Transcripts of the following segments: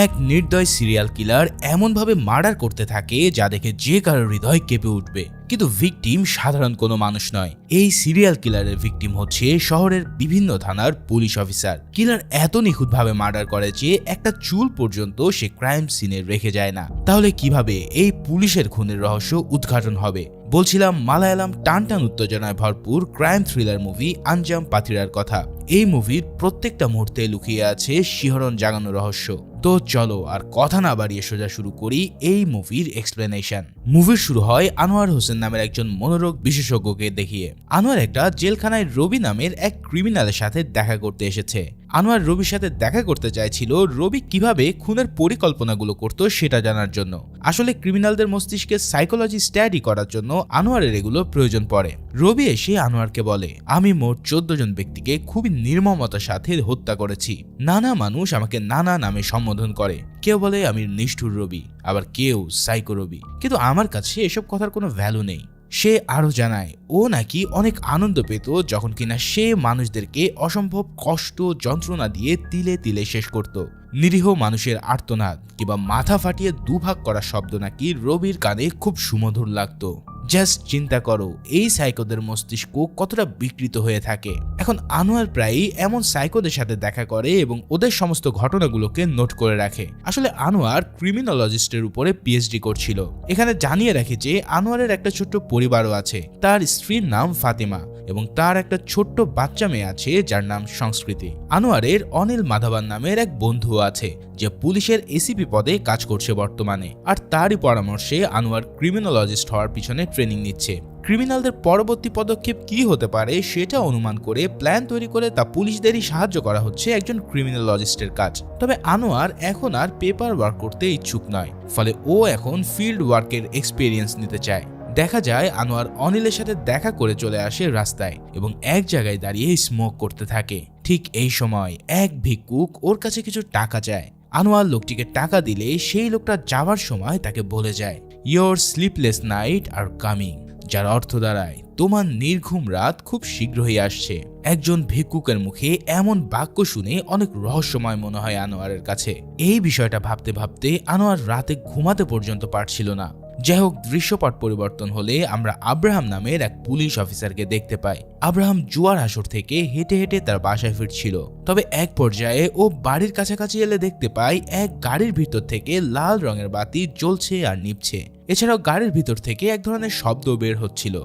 এক নির্দয় serial killer এমনভাবে মার্ডার করতে থাকে যা দেখে যে কারোর হৃদয় কেঁপে উঠবে। কিন্তু ভিকটিম সাধারণ কোনো মানুষ নয়। এই সিরিয়াল কিলারের ভিকটিম হচ্ছে শহরের বিভিন্ন থানার পুলিশ অফিসার। কিলার এত নিখুঁতভাবে মার্ডার করে যে একটা চুল পর্যন্ত সে ক্রাইম সিনে রেখে যায় না। তাহলে কিভাবে এই পুলিশের খুনের রহস্য উদ্ঘাটন হবে? বলছিলাম মালায়ালাম টানটান উত্তেজনায় ভরপুর ক্রাইম থ্রিলার মুভি আঞ্জাম পাথিরার কথা। এই মুভির প্রত্যেকটা মুহূর্তে লুকিয়ে আছে শিহরণ জাগানো রহস্য। তো চলো আর কথা না বাড়িয়ে সোজা শুরু করি এই মুভির এক্সপ্লেনেশন। মুভির শুরু হয় আনোয়ার হোসেন নামের একজন মনোরোগ বিশেষজ্ঞকে দেখিয়ে। আনোয়ার একটা জেলখানায় রবি নামের এক ক্রিমিনালের সাথে দেখা করতে এসেছে। আনোয়ার রবির সাথে দেখা করতে চাইছিল রবি কিভাবে খুনের পরিকল্পনাগুলো করত সেটা জানার জন্য। আসলে ক্রিমিনালদের মস্তিষ্কে সাইকোলজি স্টাডি করার জন্য আনোয়ারের এগুলো প্রয়োজন পড়ে। রবি এসে আনোয়ারকে বলে, আমি মোট 14 জন ব্যক্তিকে খুবই নির্মমতার সাথে হত্যা করেছি। নানা মানুষ আমাকে নানা নামে সম্বোধন করে। কেউ বলে আমি নিষ্ঠুর রবি, আবার কেউ সাইকো রবি। কিন্তু আমার কাছে এসব কথার কোনো ভ্যালু নেই। সে আরো জানায় ও নাকি অনেক আনন্দ পেত যখন কিনা সে মানুষদেরকে অসম্ভব কষ্ট যন্ত্রণা দিয়ে তিলে তিলে শেষ করত। নিরীহ মানুষের আর্তনাদ কিংবা মাথা ফাটিয়ে দুভাগ করা শব্দ নাকি রবির কানে খুব সুমধুর লাগতো। জাস্ট চিন্তা করো এই সাইকোদের মস্তিষ্ক কতটা বিকৃত হয়ে থাকে। এখন আনোয়ার প্রায়ই এমন সাইকোদের সাথে দেখা করে এবং ওদের সমস্ত ঘটনাগুলোকে নোট করে রাখে। আসলে আনোয়ার ক্রিমিনোলজিস্টের উপরে পিএইচডি করছিল। এখানে জানিয়ে রাখে যে আনোয়ারের একটা ছোট্ট পরিবারও আছে। তার স্ত্রীর নাম ফাতিমা এবং তার একটা ছোট্ট বাচ্চা মেয়ে আছে যার নাম সংস্কৃতি। আনোয়ারের অনিল মাধবান নামের এক বন্ধু আছে যে পুলিশের এসিপি পদে কাজ করছে বর্তমানে। আর তারই পরামর্শে আনোয়ার ক্রিমিনোলজিস্ট হওয়ার পিছনে ট্রেনিং নিচ্ছে। ক্রিমিনালদের পরবর্তী পদক্ষেপ কি হতে পারে সেটা অনুমান করে প্ল্যান তৈরি করে তা পুলিশদেরই সাহায্য করা হচ্ছে একজন ক্রিমিনোলজিস্টের কাজ। তবে আনোয়ার এখন আর পেপার ওয়ার্ক করতে ইচ্ছুক নয়, ফলে ও এখন ফিল্ড ওয়ার্কের এক্সপিরিয়েন্স নিতে চায়। দেখা যায় আনোয়ার অনিলের সাথে দেখা করে চলে আসে রাস্তায় এবং এক জায়গায় দাঁড়িয়ে স্মোক করতে থাকে। ঠিক এই সময় এক ভিক্ষুক ওর কাছে কিছু টাকা চায়। আনোয়ার লোকটিকে টাকা দিলে সেই লোকটা যাওয়ার সময় তাকে বলে যায়, your sleepless night are coming, যার অর্থ দাঁড়ায় তোমার নির্ঘুম রাত খুব শীঘ্রই আসছে। একজন ভিক্ষুকের মুখে এমন বাক্য শুনে অনেক রহস্যময় মনে হয় আনোয়ারের কাছে। এই বিষয়টা ভাবতে ভাবতে আনোয়ার রাতে ঘুমাতে পর্যন্ত পারছিল না। যাই হোক, দৃশ্যপট পরিবর্তন হলে আমরা আব্রাহাম নামের এক পুলিশ অফিসারকে দেখতে পাই। আব্রাহাম জুয়ার আসর থেকে হেঁটে হেঁটে তার বাসায় ফিরছিল। তবে এক পর্যায়ে ও বাড়ির কাছাকাছি এলে দেখতে পাই এক গাড়ির ভিতর থেকে লাল রঙের বাতি জ্বলছে আর নিভছে। এছাড়াও গাড়ির ভিতর থেকে এক ধরনের শব্দ বের হচ্ছিল।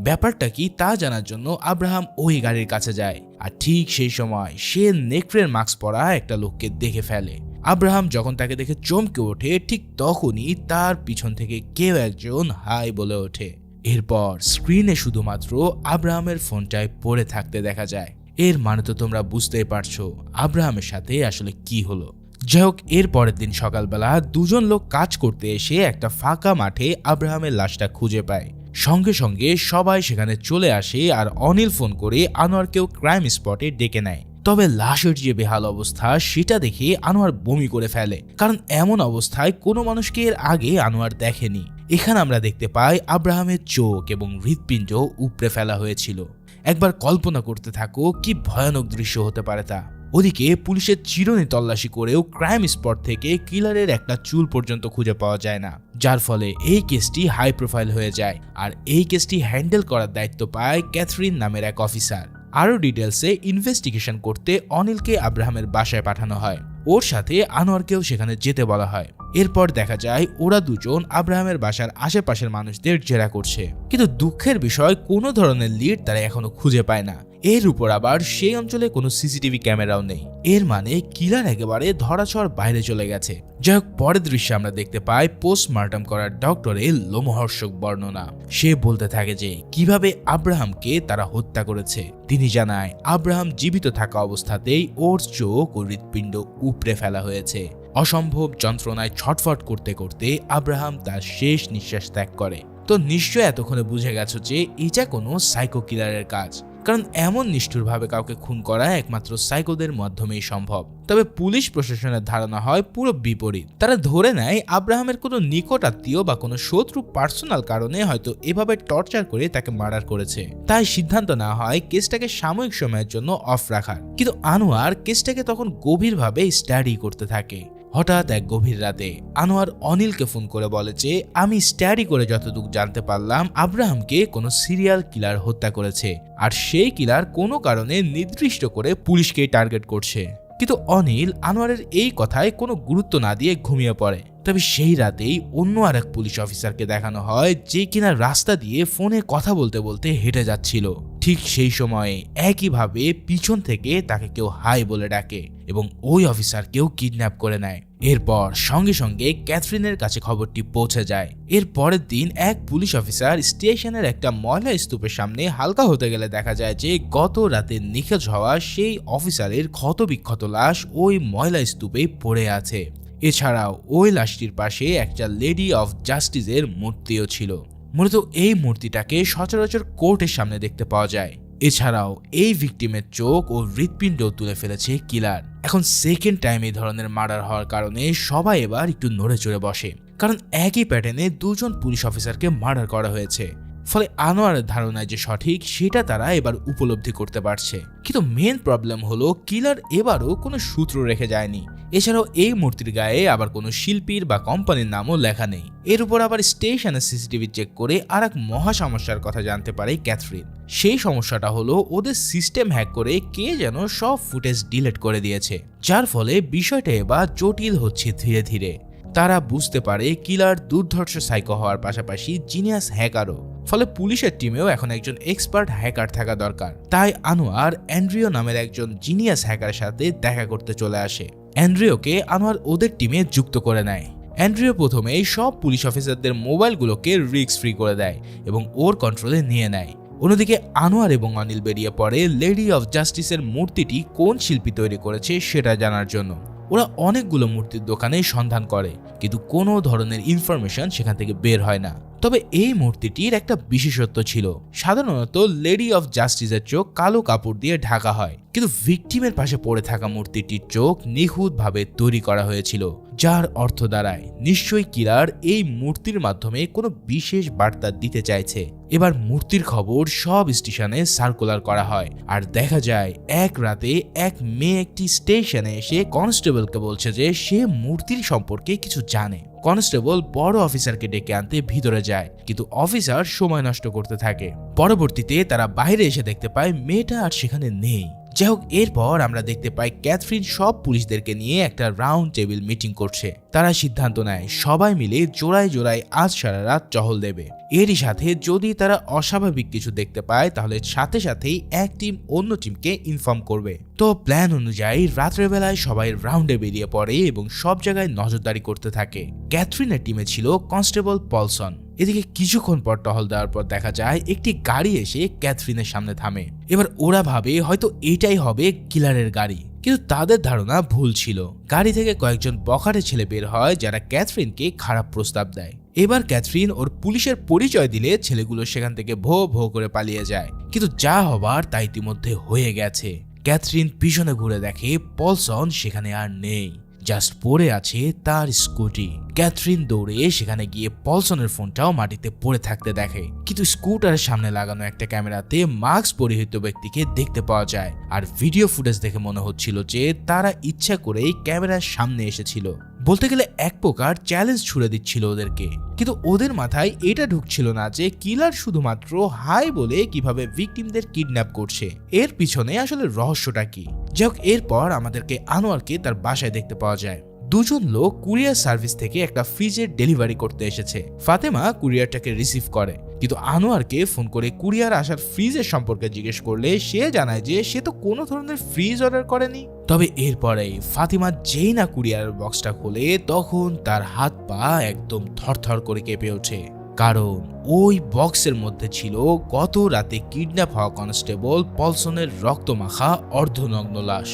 ব্যাপারটা কি তা জানার জন্য আব্রাহাম ওই গাড়ির কাছে যায়। আর ঠিক সেই সময় সে নেকড়ের মাস্ক পরা একটা লোককে দেখে ফেলে। আব্রাহাম যখন তাকে দেখে চমকে ওঠে, ঠিক তখনই তার পিছন থেকে কেউ একজন হাই বলে ওঠে। এরপর স্ক্রিনে শুধুমাত্র আব্রাহামের ফোনটায় পড়ে থাকতে দেখা যায়। এর মানে তো তোমরা বুঝতেই পারছো আব্রাহামের সাথে আসলে কি হলো। যাই হোক, এর পরের দিন সকালবেলা দুজন লোক কাজ করতে এসে একটা ফাঁকা মাঠে আব্রাহামের লাশটা খুঁজে পায়। সঙ্গে সঙ্গে সবাই সেখানে চলে আসে আর অনিল ফোন করে আনোয়ারকেও ক্রাইম স্পটে ডেকে নেয়। তবে লাশের যে বেহাল অবস্থা সেটা দেখে আনোয়ার বমি করে ফেলে, কারণ এমন অবস্থায় কোনো মানুষকে এর আগে আনোয়ার দেখেনি। এখানে আমরা দেখতে পাই আব্রাহামের চোখ এবং হৃৎপিণ্ড উপড়ে ফেলা হয়েছিল। একবার কল্পনা করতে থাকো কি ভয়ানক দৃশ্য হতে পারে তা। ওদিকে পুলিশের চিরুনি তল্লাশি করেও ক্রাইম স্পট থেকে কিলারের একটা চুল পর্যন্ত খুঁজে পাওয়া যায় না, যার ফলে এই কেসটি হাই প্রোফাইল হয়ে যায়। আর এই কেসটি হ্যান্ডেল করার দায়িত্ব পায় ক্যাথরিন নামের এক অফিসার। আরো ডিটেলসে ইনভেস্টিগেশন করতে অনিলকে আব্রাহামের বাসায় পাঠানো হয়। ওর সাথে আনোয়ারকেও সেখানে যেতে বলা হয়। এরপর দেখা যায় ওরা দুজন আব্রাহামের বাসার আশেপাশের মানুষদের জেরা করছে, কিন্তু দুঃখের বিষয় কোনো ধরনের লিড তারা এখনো খুঁজে পায় না। এর উপর আবার সেই অঞ্চলে কোনো সিসিটিভি ক্যামেরাও নেই। এর মানে কিলার একেবারে ধরাছোঁয়ার বাইরে চলে গেছে। যাই হোক, পরের দৃশ্যে আমরা দেখতে পাই পোস্টমর্টম করার ডক্টরের লোমহর্ষক বর্ণনা। সে বলতে থাকে যে কিভাবে আব্রাহামকে তারা হত্যা করেছে। তিনি জানায় আব্রাহাম জীবিত থাকা অবস্থাতেই ওর চোখ ও হৃৎপিণ্ড উপড়ে ফেলা হয়েছে। অসম্ভব যন্ত্রণায় ছটফট করতে করতে আব্রাহাম তার শেষ নিঃশ্বাস ত্যাগ করে। তো নিশ্চয় এতক্ষণে বুঝে গেছো যে এটা কোনো সাইকো কিলারের কাজ, কারণ এমন নিষ্ঠুরভাবে কাউকে খুন করা একমাত্র সাইকোদের মাধ্যমেই সম্ভব। তবে পুলিশ প্রশাসনের ধারণা হয় পুরো বিপরীত। তারা ধরে নেয় আব্রাহামের কোনো নিকট আত্মীয় বা কোনো শত্রু পার্সোনাল কারণে হয়তো এভাবে টর্চার করে তাকে মার্ডার করেছে। তাই সিদ্ধান্ত নেওয়া হয় কেসটাকে সাময়িক সময়ের জন্য অফ রাখার। কিন্তু আনোয়ার কেসটাকে তখন গভীরভাবে স্টাডি করতে থাকে। হঠাৎ এক গভীর রাতে আনোয়ার অনিলকে ফোন করে বলে যে আমি স্টাডি করে যতটুকু জানতে পারলাম আব্রাহামকে কোনো সিরিয়াল কিলার হত্যা করেছে, আর সেই কিলার কোনো কারণে নির্দিষ্ট করে পুলিশকে টার্গেট করছে। কিন্তু অনিল আনোয়ারের এই কথায় কোনো গুরুত্ব না দিয়ে ঘুমিয়ে পড়ে। তবে সেই রাতেই অন্য আরেক পুলিশ অফিসারকে দেখানো হয় যে কিনা রাস্তা দিয়ে ফোনে কথা বলতে বলতে হেঁটে যাচ্ছিল। ঠিক সেই সময়ে একইভাবে পিছন থেকে তাকে কেউ হাই বলে ডাকে এবং ওই অফিসারকেও কিডন্যাপ করে নেয়। এরপর সঙ্গে সঙ্গে ক্যাথরিনের কাছে খবরটি পৌঁছে যায়। এর পরের দিন এক পুলিশ অফিসার স্টেশনের একটা ময়লা স্তূপের সামনে হালকা হতে গেলে দেখা যায় যে গত রাতে নিখোঁজ হওয়া সেই অফিসারের ক্ষতবিক্ষত লাশ ওই ময়লা স্তূপে পড়ে আছে। এছাড়াও ওই লাশটির পাশে একটা লেডি অফ জাস্টিসের মূর্তিও ছিল। মূলত এই মূর্তিটাকে সচরাচর কোর্টের সামনে দেখতে পাওয়া যায়। এছাড়াও এই ভিকটিমের চোখ ও হৃৎপিণ্ডও তুলে ফেলেছে কিলার। এখন সেকেন্ড টাইম এই ধরনের মার্ডার হওয়ার কারণে সবাই এবার একটু নড়ে চড়ে বসে, কারণ একই প্যাটার্নে দুজন পুলিশ অফিসারকে মার্ডার করা হয়েছে। ফলে আনোয়ারের ধারণায় যে সঠিক সেটা তারা এবার উপলব্ধি করতে পারছে। কিন্তু মেন প্রবলেম হলো কিলার এবারও কোনো সূত্র রেখে যায়নি। এছাড়াও এই মূর্তির গায়ে আবার কোনো শিল্পীর বা কোম্পানির নামও লেখা নেই। এর উপর আবার স্টেশনের সিসিটিভি চেক করে আর এক মহা সমস্যার কথা জানতে পারে ক্যাথরিন। সেই সমস্যাটা হলো ওদের সিস্টেম হ্যাক করে কে যেন সব ফুটেজ ডিলিট করে দিয়েছে, যার ফলে বিষয়টা এবার জটিল হচ্ছে ধীরে ধীরে। তারা বুঝতে পারে কিলার দুর্ধর্ষ সাইকো হওয়ার পাশাপাশি জিনিয়াস হ্যাকারও। ফলে পুলিশের টিমেও এখন একজন এক্সপার্ট হ্যাকার থাকা দরকার। তাই আনোয়ার অ্যান্ড্রিও নামের একজন জিনিয়াস হ্যাকারের সাথে দেখা করতে চলে আসে। অ্যান্ড্রিওকে আনোয়ার ওদের টিমে যুক্ত করে নেয়। অ্যান্ড্রিও প্রথমেই সব পুলিশ অফিসারদের মোবাইলগুলোকে রিস্ক ফ্রি করে দেয় এবং ওর কন্ট্রোলে নিয়ে নেয়। অন্যদিকে আনোয়ার এবং অনিল বেরিয়ে পড়ে লেডি অফ জাস্টিসের মূর্তিটি কোন শিল্পী তৈরি করেছে সেটা জানার জন্য। ওরা অনেকগুলো মূর্তির দোকানে সন্ধান করে, কিন্তু কোনো ধরনের ইনফরমেশন সেখান থেকে বের হয় না। তবে এই মূর্তিটির একটা বিশেষত্ব ছিল। সাধারণত লেডি অফ জাস্টিসের চোখ কালো কাপড় দিয়ে ঢাকা হয়, কিন্তু ভিকটিমের পাশে পড়ে থাকা মূর্তিটির চোখ নিখুঁতভাবে তৈরি করা হয়েছিল, যার অর্থ দাঁড়ায় নিশ্চয়ই কিলার এই মূর্তির মাধ্যমে কোনো বিশেষ বার্তা দিতে চাইছে। এবার মূর্তির খবর সব স্টেশনে সার্কুলার করা হয়, আর দেখা যায় এক রাতে এক মেয়ে একটি স্টেশনে এসে কনস্টেবলকে বলছে যে সে মূর্তির সম্পর্কে কিছু জানে। কনস্টেবল বড় অফিসারকে ডেকে আনতে ভিতরে যায়, কিন্তু অফিসার সময় নষ্ট করতে থাকে। পরবর্তীতে তারা বাইরে এসে দেখতে পায় মেয়েটা আর সেখানে নেই। যাই হোক, এরপর আমরা দেখতে পাই ক্যাথরিন সব পুলিশদেরকে নিয়ে একটা রাউন্ড টেবিল মিটিং করছে। তারা সিদ্ধান্ত নেয় সবাই মিলে জোড়ায় জোড়ায় আজ সারা রাত টহল দেবে। এরই সাথে যদি তারা অস্বাভাবিক কিছু দেখতে পায় তাহলে সাথে সাথেই এক টিম অন্য টিমকে ইনফর্ম করবে। তো প্ল্যান অনুযায়ী রাত্রের বেলায় সবাই রাউন্ডে বেরিয়ে পড়ে এবং সব জায়গায় নজরদারি করতে থাকে। ক্যাথরিনের টিমে ছিল কনস্টেবল পলসন। এদিকে কিছুক্ষণ পর টহল দেওয়ার পর দেখা যায় একটি গাড়ি এসে ক্যাথরিনের সামনে থামে। এবার ওরা ভাবে হয়তো এটাই হবে কিলারের গাড়ি, কিন্তু তাদের ধারণা ভুল ছিল। গাড়ি থেকে কয়েকজন বখাটে ছেলে বের হয় যারা ক্যাথরিনকে খারাপ প্রস্তাব দেয়। এবার ক্যাথরিন ওর পুলিশের পরিচয় দিলে ছেলেগুলো সেখান থেকে ভো ভো করে পালিয়ে যায়। কিন্তু যা হবার তা ইতিমধ্যে হয়ে গেছে। ক্যাথরিন পিছনে ঘুরে দেখে পলসন সেখানে আর নেই, জাস্ট পড়ে আছে তার স্কুটি। ক্যাথরিন দৌড়ে সেখানে গিয়ে পলসনের ফোনটাও মাটিতে পড়ে থাকতে দেখে, কিন্তু স্কুটারের সামনে লাগানো একটা ক্যামেরাতে মাস্ক পরিহিত ব্যক্তিকে দেখতে পাওয়া যায়। আর ভিডিও ফুটেজ দেখে মনে হচ্ছিল যে তারা ইচ্ছা করেই ক্যামেরার সামনে এসেছিল। বলতে গেলে এক প্রকার চ্যালেঞ্জ ছুড়ে দিচ্ছিল ওদেরকে। কিন্তু ওদের মাথায় এটা ঢুকছিল না যে কিলার শুধুমাত্র হাই বলে কিভাবে ভিকটিমদের কিডন্যাপ করছে, এর পিছনে আসলে রহস্যটা কি। যাই হোক, এরপর আমাদেরকে আনোয়ারকে তার বাসায় দেখতে পাওয়া যায়। দুজন লোক কুরিয়ার সার্ভিস থেকে একটা ফ্রিজের ডেলিভারি করতে এসেছে। ফাতেমা কুরিয়ারটাকে রিসিভ করে, কিন্তু আনোয়ারকে ফোন করে কুরিয়ার আসার ফ্রিজের সম্পর্কে জিজ্ঞেস করলে সে জানায় যে সে তো কোনো ধরনের ফ্রিজ অর্ডার করেনি। তবে এরপরেই ফাতিমা যেই না কুরিয়ার বক্সটা খোলে তখন তার হাত পা একদম থরথর করে কেঁপে ওঠে, কারণ ওই বক্সের মধ্যে ছিল গত রাতে কিডন্যাপ হওয়া কনস্টেবল পলসনের রক্তমাখা অর্ধনগ্ন লাশ।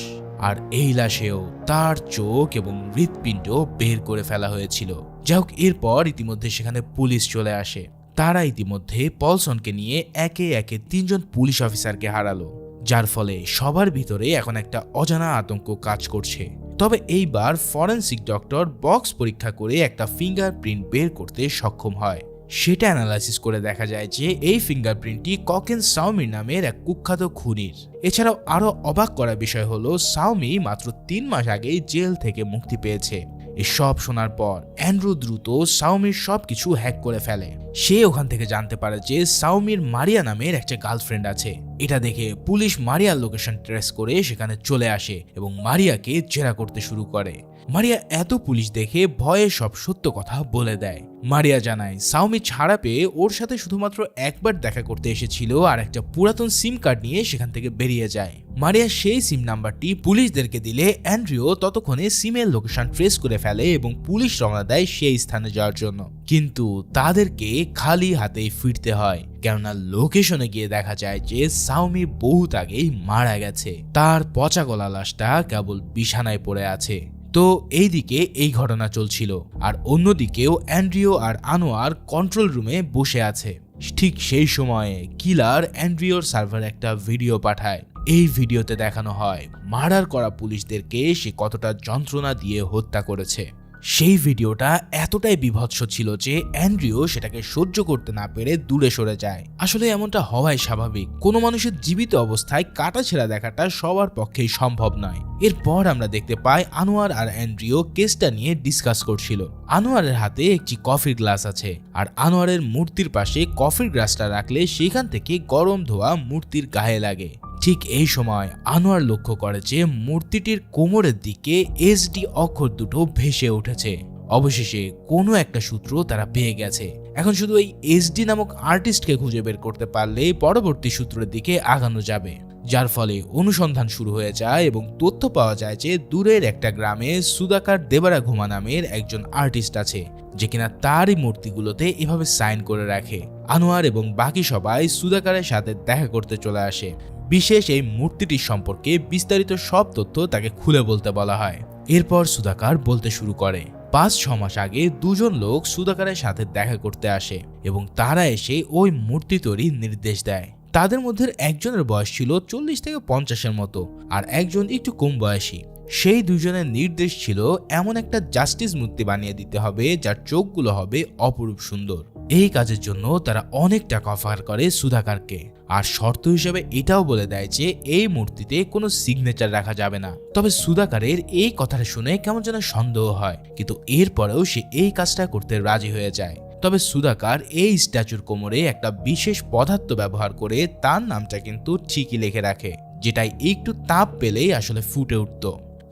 আর এই লাশেও তার চোখ এবং হৃৎপিণ্ড বের করে ফেলা হয়েছিল। যাই হোক, এরপর ইতিমধ্যে সেখানে পুলিশ চলে আসে। তারা ইতিমধ্যে পলসনকে নিয়ে একে একে 3 জন পুলিশ অফিসারকে হারালো, যার ফলে সবার ভিতরে এখন একটা অজানা আতঙ্ক কাজ করছে। তবে এইবার ফরেনসিক ডক্টর বক্স পরীক্ষা করে একটা ফিঙ্গারপ্রিন্ট বের করতে সক্ষম হয়। সেটা অ্যানালাইসিস করে দেখা যায় যে এই ফিঙ্গারপ্রিন্টটি ককেন সাওমির নামের এক কুখ্যাত খুনির। এছাড়াও আরো অবাক করা বিষয় হলো সাওমি মাত্র 3 মাস আগেই জেল থেকে মুক্তি পেয়েছে। এসব শোনার পর অ্যান্ড্রু দ্রুত সাওমির সবকিছু হ্যাক করে ফেলে। সে ওখান থেকে জানতে পারে যে সাওমির মারিয়া নামের একটা গার্লফ্রেন্ড আছে। এটা দেখে পুলিশ মারিয়ার লোকেশন ট্রেস করে সেখানে চলে আসে এবং মারিয়াকে জেরা করতে শুরু করে। মারিয়া এত পুলিশ দেখে ভয়ে সব সত্য কথা বলে দেয়। মারিয়া জানায় সাওমি ছাড়া পেয়ে ওর সাথে শুধুমাত্র একবার দেখা করতে এসেছিল আর একটা পুরাতন সিম কার্ড নিয়ে সেখান থেকে বেরিয়ে যায়। মারিয়া সেই সিম নাম্বারটি পুলিশদেরকে দিলে অ্যান্ড্রিও ততক্ষণে সিমের লোকেশন ট্রেস করে ফেলে এবং পুলিশ রওনা দেয় সেই স্থানে যাওয়ার জন্য। কিন্তু তাদেরকে খালি হাতেই ফিরতে হয়, কেননা লোকেশনে গিয়ে দেখা যায় যে সাওমি বহুত আগেই মারা গেছে। তার পচা গলা লাশটা কেবল বিছানায় পড়ে আছে। তো এইদিকে এই ঘটনা চলছিল, আর অন্যদিকেও অ্যান্ড্রিও আর আনোয়ার কন্ট্রোল রুমে বসে আছে। ঠিক সেই সময়ে কিলার অ্যান্ড্রিওর সার্ভারে একটা ভিডিও পাঠায়। এই ভিডিওতে দেখানো হয় মার্ডার করা পুলিশদেরকে সে কতটা যন্ত্রণা দিয়ে হত্যা করেছে। সেই ভিডিওটা এতটাই বিভৎস ছিল যে অ্যান্ড্রিও সেটাকে সহ্য করতে না পেরে দূরে সরে যায়। আসলে এমনটা হওয়াই স্বাভাবিক, কোনো মানুষের জীবিত অবস্থায় কাটাছেঁড়া দেখাটা সবার পক্ষেই সম্ভব নয়। এরপর আমরা দেখতে পাই আনোয়ার আর অ্যান্ড্রিও কেসটা নিয়ে ডিসকাস করছিল। আনোয়ারের হাতে একটি কফির গ্লাস আছে, আর আনোয়ারের মূর্তির পাশে কফির গ্লাসটা রাখলে সেখান থেকে গরম ধোয়া মূর্তির গায়ে লাগে। ঠিক এই সময় আনোয়ার লক্ষ্য করে যে মূর্তিটির কোমরের দিকে এসডি অক্ষর দুটো ভেসে উঠেছে। অবশেষে কোনো একটা সূত্র তারা পেয়ে গেছে। এখন শুধু এই এসডি নামক আর্টিস্টকে খুঁজে বের করতে পারলে পরবর্তী সূত্রের দিকে আগানো যাবে, যার ফলে অনুসন্ধান শুরু হয়ে যায় এবং তথ্য পাওয়া যায় যে দূরের একটা গ্রামে সুদাকার দেবারা ঘুমা নামের একজন আর্টিস্ট আছে, যে কিনা তারই মূর্তিগুলোতে এভাবে সাইন করে রাখে। আনোয়ার এবং বাকি সবাই সুদাকারের সাথে দেখা করতে চলে আসে। বিশেষ এই মূর্তিটির সম্পর্কে বিস্তারিত সব তথ্য তাকে খুলে বলতে বলা হয়। এরপর সুদাকার বলতে শুরু করে 5-6 মাস আগে দুজন লোক সুদাকারের সাথে দেখা করতে আসে এবং তারা এসে ওই মূর্তি তৈরির নির্দেশ দেয়। তাদের মধ্যে একজনের বয়স ছিল 40 থেকে 50-এর মতো, আর একজন একটু কম বয়সী। সেই দুজনের নির্দেশ ছিল এমন একটা জাস্টিস মূর্তি বানিয়ে দিতে হবে যার চোখগুলো হবে অপরূপ সুন্দর। এই কাজের জন্য তারা অনেক টাকা অফার করে সুধাকারকে, আর শর্ত হিসেবে এটাও বলে দেয় যে এই মূর্তিতে কোনো সিগনেচার রাখা যাবে না। তবে সুধাকারের এই কথাটা শুনে কেমন যেন সন্দেহ হয়, কিন্তু এরপরেও সে এই কাজটা করতে রাজি হয়ে যায়। তবে সুধাকার এই স্ট্যাচুর কোমরে একটা বিশেষ পদার্থ ব্যবহার করে তার নামটা কিন্তু ঠিকই লিখে রাখে, যেটাই একটু তাপ পেলেই আসলে ফুটে উঠত।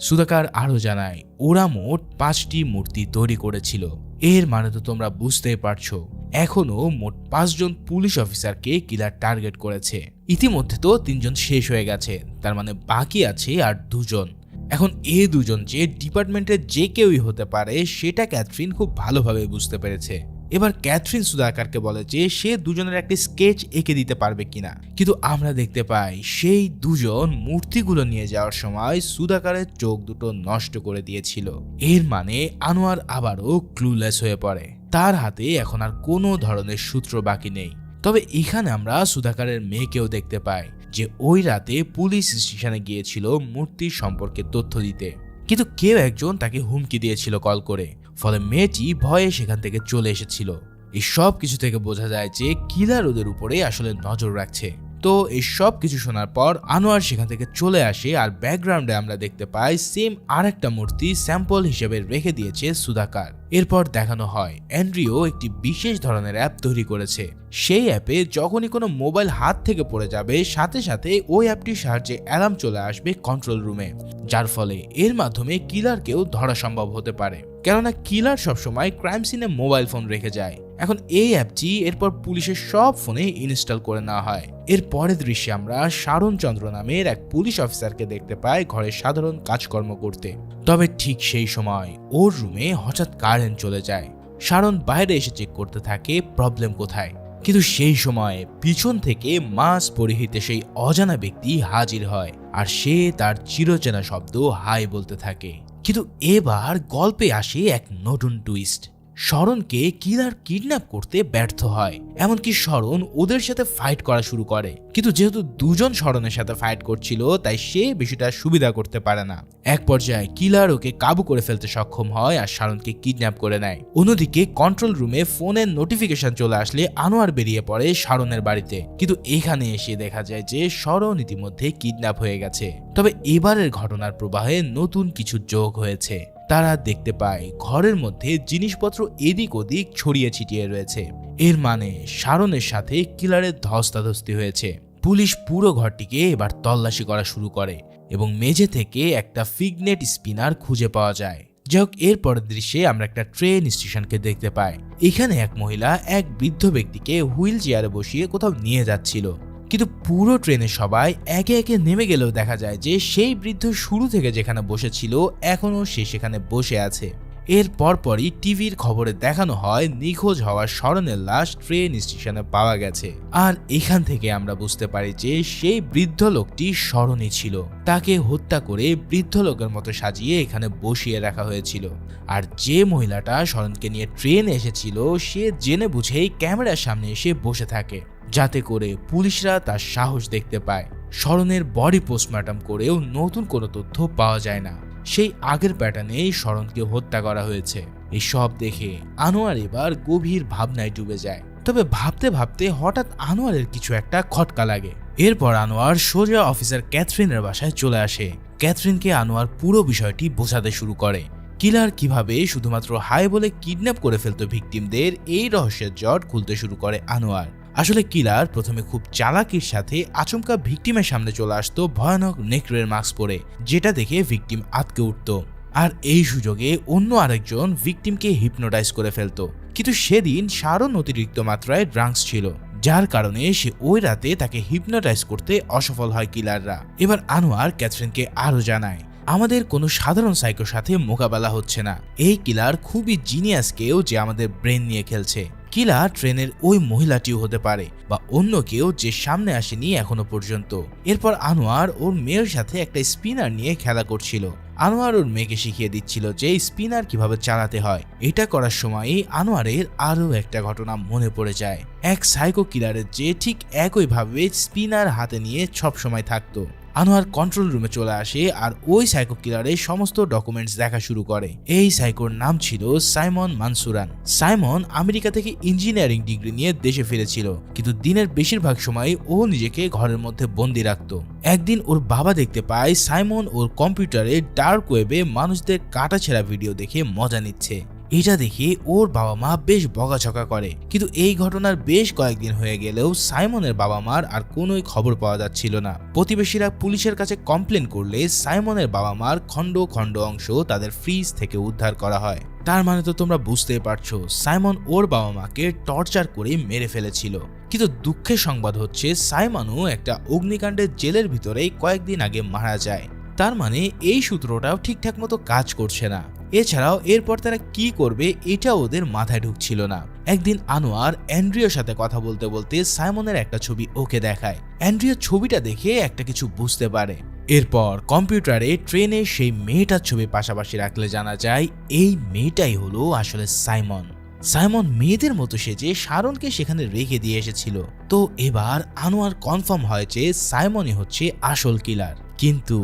সুধাকার আরো জানায় ওরা মোট 5টি মূর্তি তৈরি করেছিল। এর মানে তো তোমরা বুঝতেই পারছো, এখনো মোট 5 জন পুলিশ অফিসারকে কিলার টার্গেট করেছে। ইতিমধ্যে তো 3 জন শেষ হয়ে গেছে, তার মানে বাকি আছে আর 2 জন। এখন এই 2 জন যে ডিপার্টমেন্টের যে কেউই হতে পারে সেটা ক্যাথরিন খুব ভালোভাবে বুঝতে পেরেছে। এবার ক্যাথরিন সুধাকারকে বলে যে সে দুজনের একটি স্কেচ এঁকে দিতে পারবে কিনা, কিন্তু আমরা দেখতে পাই সেই 2 জন মূর্তিগুলো নিয়ে যাওয়ার সময় সুধাকারের চোখ দুটো নষ্ট করে দিয়েছিল। এর মানে আনোয়ার আবারও ক্লুলেস হয়ে পড়ে, তার হাতে এখন আর কোনো ধরনের সূত্র বাকি নেই। তবে এখানে আমরা সুধাকারের মেয়েকেও দেখতে পাই, যে ওই রাতে পুলিশ স্টেশনে গিয়েছিল মূর্তির সম্পর্কে তথ্য দিতে, কিন্তু কেউ একজন তাকে হুমকি দিয়েছিল কল করে, ফলে মেয়েটি ভয়ে সেখান থেকে চলে এসেছিল। এই সব কিছু থেকে বোঝা যায় যে কিলার ওদের উপরে আসলে নজর রাখছে। তো এই সব কিছু শোনার পর আনোয়ার সেখান থেকে চলে আসে, আর ব্যাকগ্রাউন্ডে আমরা দেখতে পাই সেম আরেকটা মূর্তি স্যাম্পল হিসেবে রেখে দিয়েছে সুধাকার। এরপর দেখানো হয় অ্যান্ড্রিও একটি বিশেষ ধরনের অ্যাপ তৈরি করেছে। সেই অ্যাপে যখনই কোনো মোবাইল হাত থেকে পড়ে যাবে সাথে সাথে ওই অ্যাপটির সাহায্যে অ্যালার্ম চলে আসবে কন্ট্রোল রুমে, যার ফলে এর মাধ্যমে কিলারকেও ধরা সম্ভব হতে পারে, কেননা কিলার সবসময় ক্রাইম সিনে মোবাইল ফোন রেখে যায়। এখন এই অ্যাপটি এরপর পুলিশের সব ফোনে ইনস্টল করে নেওয়া হয়। এর পরের দৃশ্যে আমরা শারণ চন্দ্র নামের এক পুলিশ অফিসারকে দেখতে পাই ঘরের সাধারণ কাজকর্ম করতে। তবে ঠিক সেই সময় ওর রুমে হঠাৎ কারেন্ট চলে যায়। শারণ বাইরে এসে চেক করতে থাকে প্রবলেম কোথায়, কিন্তু সেই সময় পিছন থেকে মাস্ক পরিহিত সেই অজানা ব্যক্তি হাজির হয়, আর সে তার চিরচেনা শব্দ হাই বলতে থাকে। কিন্তু এবার গল্পে আসে এক নতুন টুইস্ট। শরণকে কিলার কিডন্যাপ করতে ব্যর্থ হয়, এমনকি শরণ ওদের সাথে ফাইট করা শুরু করে, কিন্তু যেহেতু 2 জন শরণের সাথে ফাইট করছিল তাই সে বিষয়টা সুবিধা করতে পারে না। এক পর্যায়ে কিলার ওকে কাবু করে ফেলতে সক্ষম হয় আর শরণকে কিডন্যাপ করে নেয়। অন্যদিকে কন্ট্রোল রুমে ফোনের নোটিফিকেশন চলে আসলে আনোয়ার বেরিয়ে পড়ে শরণের বাড়িতে, কিন্তু এখানে এসে দেখা যায় যে শরণ ইতিমধ্যে কিডন্যাপ হয়ে গেছে। তবে এবারের ঘটনার প্রবাহে নতুন কিছু যোগ হয়েছে। তারা দেখতে পায় ঘরের মধ্যে জিনিসপত্র এদিক ওদিক ছড়িয়ে ছিটিয়ে রয়েছে। এর মানে শারনের সাথে কিলারের ধস্তাধস্তি হয়েছে। পুলিশ পুরো ঘরটিকে এবার তল্লাশি করা শুরু করে এবং মেঝে থেকে একটা ফিগনেট স্পিনার খুঁজে পাওয়া যায়। যাই হোক, এর পরের দৃশ্যে আমরা একটা ট্রেন স্টেশনকে দেখতে পাই। এখানে এক মহিলা এক বৃদ্ধ ব্যক্তিকে হুইল চেয়ারে বসিয়ে কোথাও নিয়ে যাচ্ছিল, কিন্তু পুরো ট্রেনে সবাই একে একে নেমে গেলেও দেখা যায় যে সেই বৃদ্ধ শুরু থেকে যেখানে বসেছিল এখনো সে সেখানে বসে আছে। এর পরপরই টিভির খবরে দেখানো হয় নিখোঁজ হওয়া শরণের লাশ ট্রেন স্টেশনে পাওয়া গেছে। আর এখান থেকে আমরা বুঝতে পারি যে সেই বৃদ্ধ লোকটি শরণই ছিল। তাকে হত্যা করে বৃদ্ধ লোকের মতো সাজিয়ে এখানে বসিয়ে রাখা হয়েছিল। আর যে মহিলাটা শরণকে নিয়ে ট্রেনে এসেছিল সে জেনে বুঝেই ক্যামেরার সামনে এসে বসে থাকে, যাতে করে পুলিশরা তার সাহস দেখতে পায়। শরণের বডি পোস্টমর্টম করেও নতুন কোনো তথ্য পাওয়া যায় না। সেই আগের প্যাটার্নেই শরণকে হত্যা করা হয়েছে। এই সব দেখে আনোয়ার এবার গভীর ভাবনায় ডুবে যায়। তবে ভাবতে ভাবতে হঠাৎ আনোয়ারের কিছু একটা খটকা লাগে। এরপর আনোয়ার সোজা অফিসার ক্যাথরিনের বাসায় চলে আসে। ক্যাথরিনকে আনোয়ার পুরো বিষয়টি বোঝাতে শুরু করে। কিলার কিভাবে শুধুমাত্র হাই বলে কিডন্যাপ করে ফেলতো ভিকটিমদের, এই রহস্যের জট খুলতে শুরু করে আনোয়ার। আসলে কিলার প্রথমে খুব চালাকির সাথে আচমকা ভিকটিমের সামনে চলে আসতো ভয়ানক নেকড়ের মাস্ক পরে, যেটা দেখে ভিকটিম আটকে উঠত। আর এই সুযোগে অন্য আরেকজন ভিকটিমকে হিপনোটাইজ করে ফেলতো। কিন্তু সেদিন শারন অতিরিক্ত মাত্রায় ড্রাঙ্কস ছিল, যার কারণে সে ওই রাতে তাকে হিপনোটাইজ করতে অসফল হয় কিলাররা। এবার আনোয়ার ক্যাথরিনকে আরো জানায়, আমাদের কোনো সাধারণ সাইকোর সাথে মোকাবেলা হচ্ছে না। এই কিলার খুবই জিনিয়াস কেউ যে আমাদের ব্রেন নিয়ে খেলছে। কিলার ট্রেনের ওই মহিলাটিও হতে পারে বা অন্য কেউ যে সামনে আসেনি এখনো পর্যন্ত। এরপর আনোয়ার ওর মেয়ের সাথে একটা স্পিনার নিয়ে খেলা করছিল। আনোয়ার ওর মেয়েকে শিখিয়ে দিচ্ছিল যে স্পিনার কিভাবে চালাতে হয়। এটা করার সময়ই আনোয়ারের আরো একটা ঘটনা মনে পড়ে যায়। এক সাইকো কিলারের যে ঠিক একইভাবে স্পিনার হাতে নিয়ে সব সময় থাকতো। আনোয়ার কন্ট্রোল রুমে চলে আসে আর ওই সাইকো কিলারের সমস্ত ডকুমেন্টস দেখা শুরু করে। এই সাইকোর নাম ছিল সাইমন মানসুরান। সাইমন আমেরিকা থেকে ইঞ্জিনিয়ারিং ডিগ্রি নিয়ে দেশে ফিরেছিল, কিন্তু দিনের বেশিরভাগ সময় ও নিজেকে ঘরের মধ্যে বন্দি রাখত। একদিন ওর বাবা দেখতে পায় সাইমন ওর কম্পিউটারে ডার্ক ওয়েবে মানুষদের কাটাছেঁড়া ভিডিও দেখে মজা নিচ্ছে। এটা দেখে ওর বাবা মা বেশ বকাঝকা করে, কিন্তু এই ঘটনার বেশ কয়েকদিন হয়ে গেলেও সাইমনের বাবা মার আর কোনোই খবর পাওয়া যাচ্ছিল না। প্রতিবেশীরা পুলিশের কাছে কমপ্লেন করলে সাইমনের বাবা মার খণ্ড খণ্ড অংশ তাদের ফ্রিজ থেকে উদ্ধার করা হয়। তার মানে তো তোমরা বুঝতেই পারছো, সাইমন ওর বাবা মাকে টর্চার করে মেরে ফেলেছিল। কিন্তু দুঃখের সংবাদ হচ্ছে সাইমনও একটা অগ্নিকাণ্ডের জেলের ভিতরেই কয়েকদিন আগে মারা যায়। তার মানে এই সূত্রটাও ঠিকঠাক মতো কাজ করছে না। এছাড়াও এরপর তারা কি করবে এটা ওদের মাথায় ঢুকছিল না। একদিন আনোয়ার অ্যান্ড্রিয়ার সাথে কথা বলতে বলতে সাইমনের একটা ছবি ওকে দেখায়। অ্যান্ড্রিয়া ছবিটা দেখে একটা কিছু বুঝতে পারে। এরপর কম্পিউটারে ট্রেনে সেই মেয়েটার ছবি পাশাপাশি রাখলে জানা যায় এই মেয়েটাই হলো আসলে সাইমন। সাইমন মেয়েদের মতো সেজে শারনকে সেখানে রেখে দিয়ে এসেছিল। তো এবার আনোয়ার কনফার্ম হয় যে সাইমনই হচ্ছে আসল কিলার। কিন্তু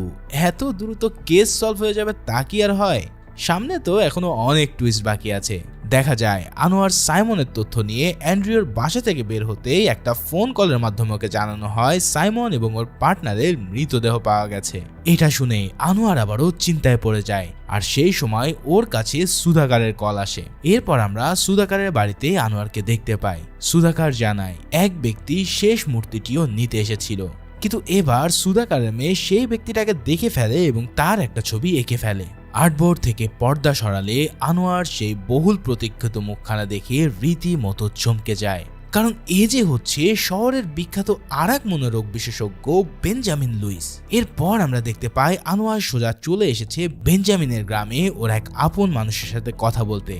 এত দ্রুত কেস সলভ হয়ে যাবে তা কি আর হয়? সামনে তো এখনো অনেক টুইস্ট বাকি আছে। দেখা যায় আনোয়ার সাইমনের তথ্য নিয়ে অ্যান্ড্রিওর বাসা থেকে বের হতেই একটা ফোন কলের মাধ্যমে ওকে জানানো হয় সাইমন এবং ওর পার্টনারের মৃতদেহ পাওয়া গেছে। এটা শুনে আনোয়ার আবারও চিন্তায় পড়ে যায়। আর সেই সময় ওর কাছে সুধাকারের কল আসে। এরপর আমরা সুধাকারের বাড়িতে আনোয়ারকে দেখতে পাই। সুধাকার জানায় এক ব্যক্তি শেষ মূর্তিটিও নিতে এসেছিল, কিন্তু এবার সুধাকারের মেয়ে সেই ব্যক্তিটাকে দেখে ফেলে এবং তার একটা ছবি এঁকে ফেলে। আর্টবোর্ড থেকে পর্দা সরালে আনোয়ার সেই বহুল প্রতীক্ষিত মুখখানা দেখে রীতিমতো চমকে যায়, কারণ এ যে হচ্ছে শহরের বিখ্যাত আরেক মনোরোগ বিশেষজ্ঞ বেঞ্জামিন লুইস। এরপর আমরা দেখতে পাই আনোয়ার সোজা চলে এসেছে বেঞ্জামিনের গ্রামে ওর এক আপন মানুষের সাথে কথা বলতে।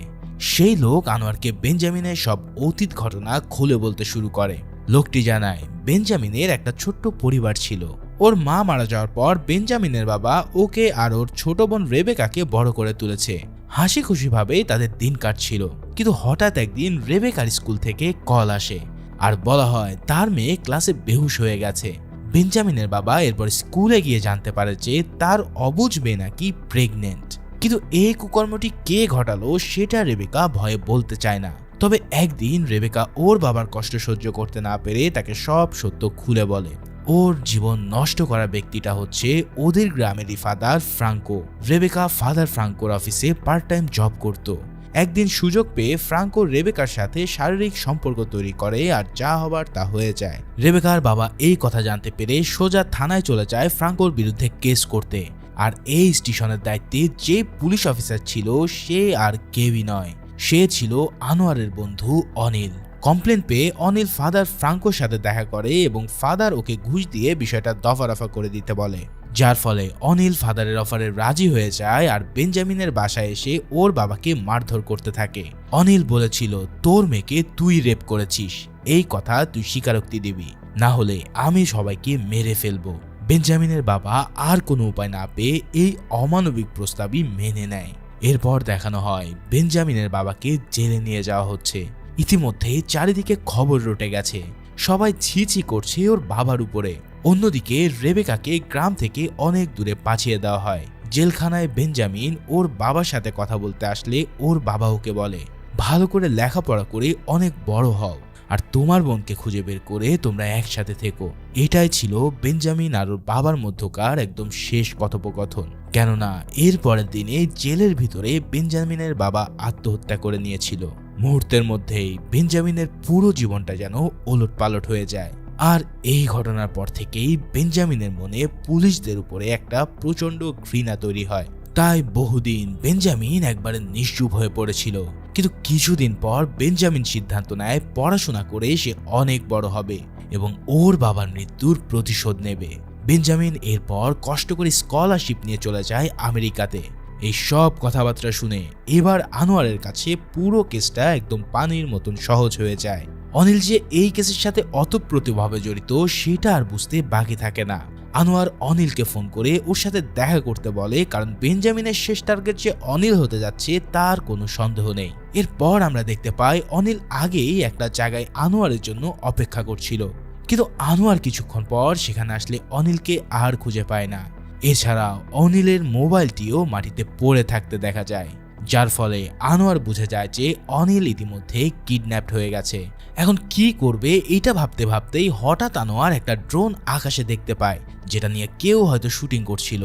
সেই লোক আনোয়ারকে বেঞ্জামিনের সব অতীত ঘটনা খুলে বলতে শুরু করে। লোকটি জানায় বেঞ্জামিনের একটা ছোট্ট পরিবার ছিল। ওর মা মারা যাওয়ার পর বেঞ্জামিনের বাবা ওকে আর ওর ছোট বোন রেবেকাকে বড় করে তুলেছে। হাসি খুশি ভাবেই তাদের দিন কাটছিল। কিন্তু হঠাৎ একদিন রেবেকার স্কুল থেকে কল আসে আর বলা হয় তার মেয়ে ক্লাসে বেহুশ হয়ে গেছে। বেঞ্জামিনের বাবা এরপর স্কুলে গিয়ে জানতে পারে যে তার অবুঝ মেয়ে নাকি প্রেগনেন্ট। কিন্তু এই কুকর্মটি কে ঘটালো সেটা রেবেকা ভয়ে বলতে চায় না। তবে একদিন রেবেকা ওর বাবার কষ্ট সহ্য করতে না পেরে তাকে সব সত্য খুলে বলে। ওর জীবন নষ্ট করা ব্যক্তিটা হচ্ছে ওদের গ্রামেরই ফাদার ফ্রাঙ্কো। রেবেকা ফাদার ফ্রাঙ্কোর অফিসে পার্ট টাইম জব করত। একদিন সুযোগ পেয়ে ফ্রাঙ্কো রেবেকার সাথে শারীরিক সম্পর্ক তৈরি করে আর যা হবার তা হয়ে যায়। রেবেকার বাবা এই কথা জানতে পেরে সোজা থানায় চলে যায় ফ্রাঙ্কোর বিরুদ্ধে কেস করতে। আর এই স্টেশনের দায়িত্বে যে পুলিশ অফিসার ছিল সে আর কেউই নয়, সে ছিল আনোয়ারের বন্ধু অনিল। কমপ্লেন পেয়ে অনিল ফাদার ফ্রাঙ্কোর সাথে দেখা করে এবং ফাদার ওকে ঘুষ দিয়ে বিষয়টা দফা করে দিতে বলে, যার ফলে অনিল ফাদারের অফারে রাজি হয়ে যায় আর বেঞ্জামিনের বাসায় এসে ওর বাবাকে মারধর করতে থাকে। অনিল বলেছিল, তোর মেয়েকে তুই রেপ করেছিস, এই কথা তুই স্বীকারোক্তি দিবি, না হলে আমি সবাইকে মেরে ফেলবো। বেঞ্জামিনের বাবা আর কোনো উপায় না পেয়ে এই অমানবিক প্রস্তাবই মেনে নেয়। এরপর দেখানো হয় বেঞ্জামিনের বাবাকে জেলে নিয়ে যাওয়া হচ্ছে। ইতিমধ্যে চারিদিকে খবর রটে গেছে, সবাই ছি করছে ওর বাবার উপরে। অন্যদিকে রেবেকাকে গ্রাম থেকে অনেক দূরে পাঠিয়ে দেওয়া হয়। জেলখানায় বেঞ্জামিন ওর বাবার সাথে কথা বলতে আসলে ওর বাবা ওকে বলে, ভালো করে লেখাপড়া করে অনেক বড় হও আর তোমার বোনকে খুঁজে বের করে তোমরা একসাথে থেকো। এটাই ছিল বেঞ্জামিন আর ওর বাবার মধ্যকার একদম শেষ কথোপকথন। কেননা এর পরের দিনে জেলের ভিতরে বেঞ্জামিনের বাবা আত্মহত্যা করে নিয়েছিল। মুহূর্তের মধ্যেই বেঞ্জামিনের পুরো জীবনটা যেন ওলটপালট হয়ে যায়। আর এই ঘটনার পর থেকেই বেঞ্জামিনের মনে পুলিশদের উপরে একটা প্রচন্ড ঘৃণা তৈরি হয়। তাই বহুদিন বেঞ্জামিন একবারে নিশ্চুপ হয়ে পড়েছিল। কিন্তু কিছুদিন পর বেঞ্জামিন সিদ্ধান্ত নেয় পড়াশোনা করে সে অনেক বড় হবে এবং ওর বাবার মৃত্যুর প্রতিশোধ নেবে। বেঞ্জামিন এরপর কষ্ট করে স্কলারশিপ নিয়ে চলে যায় আমেরিকাতে। এই সব কথাবার্তা শুনে এবার আনোয়ারের কাছে পুরো কেসটা একদম পানির মতন সহজ হয়ে যায়। অনিল যে এই কেসের সাথে অতপ্রতভাবে জড়িত সেটা আর বুঝতে বাকি থাকে না। আনোয়ার অনিলকে ফোন করে ওর সাথে দেখা করতে বলে, কারণ বেঞ্জামিনের শেষ টার্গেট যে অনিল হতে যাচ্ছে তার কোনো সন্দেহ নেই। এরপর আমরা দেখতে পাই অনিল আগেই একটা জায়গায় আনোয়ারের জন্য অপেক্ষা করছিল, কিন্তু আনোয়ার কিছুক্ষণ পর সেখানে আসলে অনিলকে আর খুঁজে পায় না। এছাড়াও অনিলের মোবাইলটিও মাটিতে পড়ে থাকতে দেখা যায়, যার ফলে আনোয়ার বুঝে যায় যে অনিল ইতিমধ্যে কিডন্যাপড হয়ে গেছে। এখন কি করবে এটা ভাবতে ভাবতেই হঠাৎ আনোয়ার একটা ড্রোন আকাশে দেখতে পায়, যেটা নিয়ে কেউ হয়তো শুটিং করছিল।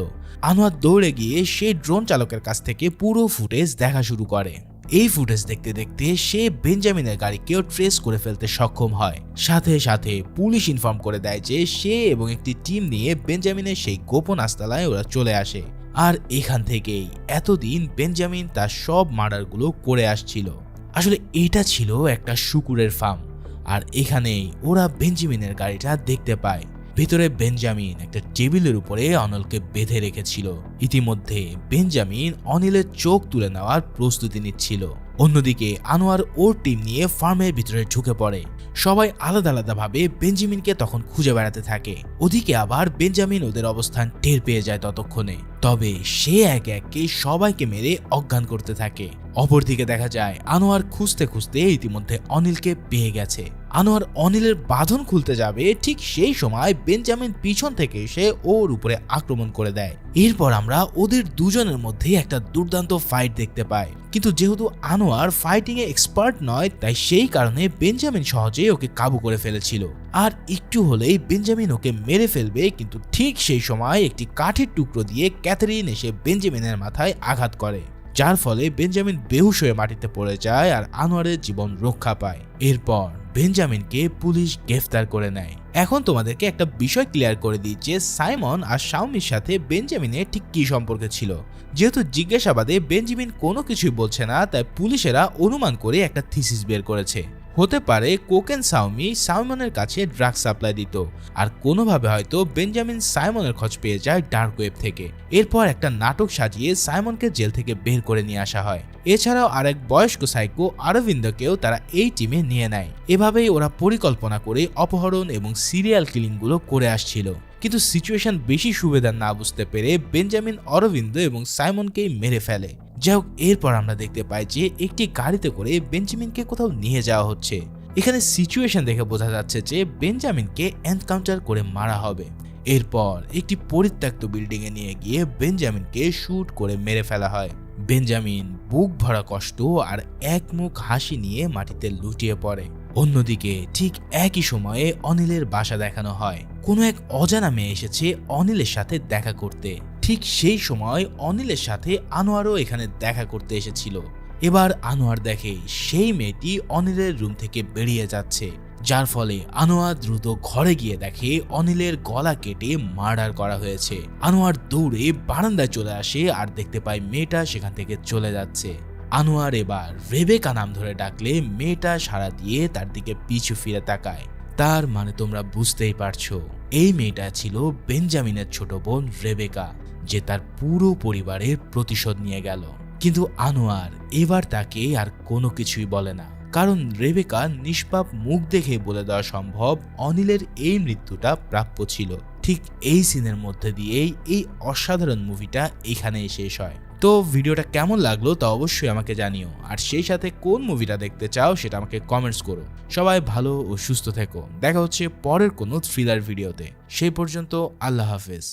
আনোয়ার দৌড়ে গিয়ে সেই ড্রোন চালকের কাছ থেকে পুরো ফুটেজ দেখা শুরু করে। এই ফুটেজ দেখতে দেখতে সে বেঞ্জামিনের গাড়িকেও ট্রেস করে ফেলতে সক্ষম হয়। সাথে সাথে পুলিশ ইনফর্ম করে দেয় যে সে এবং একটি টিম নিয়ে বেঞ্জামিনের সেই গোপন আস্তালায় ওরা চলে আসে। আর এখান থেকেই এতদিন বেঞ্জামিন তার সব মার্ডারগুলো করে আসছিল। আসলে এটা ছিল একটা শূকরের ফার্ম, আর এখানেই ওরা বেঞ্জামিনের গাড়িটা দেখতে পায়। ভেতরে বেঞ্জামিন একটা টেবিলের উপরে অনিলকে বেঁধে রেখেছিল। ইতিমধ্যে বেঞ্জামিন অনিলের চোখ তুলে নেওয়ার প্রস্তুতি নিচ্ছিল। অন্যদিকে আনোয়ার ওর টিম নিয়ে ফার্মের ভিতরে ঢুকে পড়ে। সবাই আলাদা আলাদা ভাবে বেঞ্জামিনকে তখন খুঁজে বেড়াতে থাকে। ওদিকে আবার বেঞ্জামিন ওদের অবস্থান টের পেয়ে যায় ততক্ষণে, তবে সে একে একে সবাইকে মেরে অজ্ঞান করতে থাকে। অপরদিকে দেখা যায় আনোয়ার খুঁজতে খুঁজতে ইতিমধ্যে অনিলকে পেয়ে গেছে। আনোয়ার অনিলের বাঁধন খুলতে যাবে, ঠিক সেই সময় বেঞ্জামিন পিছন থেকে এসে ওর উপরে আক্রমণ করে দেয়। এরপর আমরা ওদের দুজনের মধ্যে একটা দুর্দান্ত ফাইট দেখতে পাই, কিন্তু যেহেতু আনোয়ার ফাইটিং এ এক্সপার্ট নয় তাই সেই কারণে বেঞ্জামিন সহজে ওকে কাবু করে ফেলেছিল। আর একটু হলেই বেঞ্জামিন ওকে মেরে ফেলবে, কিন্তু ঠিক সেই সময় একটি কাঠের টুকরো দিয়ে ক্যাথরিন এসে বেঞ্জামিনের মাথায় আঘাত করে, যার ফলে বেঞ্জামিন বেহুশ হয়ে মাটিতে পড়ে যায় আর আনোয়ারের জীবন রক্ষা পায়। এরপর বেঞ্জামিনকে পুলিশ গ্রেফতার করে নেয়। এখন তোমাদেরকে একটা বিষয় ক্লিয়ার করে দিই যে সাইমন আর শাওমির সাথে বেঞ্জামিনের ঠিক কি সম্পর্ক ছিল। যেহেতু জিজ্ঞাসাবাদে বেঞ্জামিন কোনো কিছুই বলছে না, তাই পুলিশেরা অনুমান করে একটা থিসিস বের করেছে। হতে পারে কোকেন সাইমনের কাছে ড্রাগ সাপ্লাই দিত, আর কোনোভাবে হয়তো বেঞ্জামিন সাইমনের খোঁজ পেয়ে যায় ডার্ক ওয়েব থেকে। এরপর একটা নাটক সাজিয়ে সাইমনকে জেল থেকে বের করে নিয়ে আসা হয়। এছাড়াও আরেক বয়স্ক সাইকো আরবিন্দকেও তারা এই টিমে নিয়ে নেয়। এভাবেই ওরা পরিকল্পনা করে অপহরণ এবং সিরিয়াল কিলিংগুলো করে আসছিল। কিন্তু সিচুয়েশন বেশি সুবিধার না বুঝতে পেরে বেঞ্জামিন অরবিন্দ এবং সাইমনকেই মেরে ফেলে। যাই হোক, এরপর আমরা দেখতে পাই যে একটি গাড়িতে করে বেঞ্জামিনকে কোথাও নিয়ে যাওয়া হচ্ছে। এখানে সিচুয়েশন দেখে বোঝা যাচ্ছে যে বেঞ্জামিনকে এনকাউন্টার করে মারা হবে। এরপর একটি পরিত্যক্ত বিল্ডিং এ নিয়ে গিয়ে বেঞ্জামিনকে শুট করে মেরে ফেলা হয়। বেঞ্জামিন বুক ভরা কষ্ট আর এক মুখ হাসি নিয়ে মাটিতে লুটিয়ে পড়ে। অন্যদিকে ঠিক একই সময়ে অনিলের বাসা দেখানো হয়। কোনো এক অজানা মেয়ে এসেছে অনিলের সাথে দেখা করতে। ঠিক সেই সময় অনিলের সাথে আনোয়ারও এখানে দেখা করতে এসেছিল। এবার আনোয়ার দেখে সেই মেয়েটি অনিলের রুম থেকে বেরিয়ে যাচ্ছে, যার ফলে আনোয়ার দ্রুত ঘরে গিয়ে দেখে অনিলের গলা কেটে মার্ডার করা হয়েছে। আনোয়ার দৌড়ে বারান্দায় চলে আসে আর দেখতে পায় মেয়েটা সেখান থেকে চলে যাচ্ছে। আনোয়ার এবার রেবেকা নাম ধরে ডাকলে মেয়েটা সাড়া দিয়ে তার দিকে পিছু ফিরে তাকায়। তার মানে তোমরা বুঝতেই পারছো, এই মেয়েটা ছিল বেঞ্জামিনের ছোট বোন রেবেকা, যে তার পুরো পরিবারের প্রতিশোধ নিয়ে গেল। কিন্তু আনোয়ার এবার তাকে আর কোনো কিছুই বলে না, কারণ রেবেকা নিষ্পাপ মুখ দেখে বলে দেওয়া সম্ভব অনিলের এই মৃত্যুটা প্রাপ্য ছিল। ঠিক এই সিনের মধ্যে দিয়েই এই অসাধারণ মুভিটা এখানেই শেষ হয়। তো ভিডিওটা কেমন লাগলো তা অবশ্যই আমাকে জানিও, আর সেই সাথে কোন মুভিটা দেখতে চাও সেটা আমাকে কমেন্টস করো। সবাই ভালো ও সুস্থ থেকো। দেখা হচ্ছে পরের কোনো থ্রিলার ভিডিওতে। সেই পর্যন্ত আল্লাহ হাফেজ।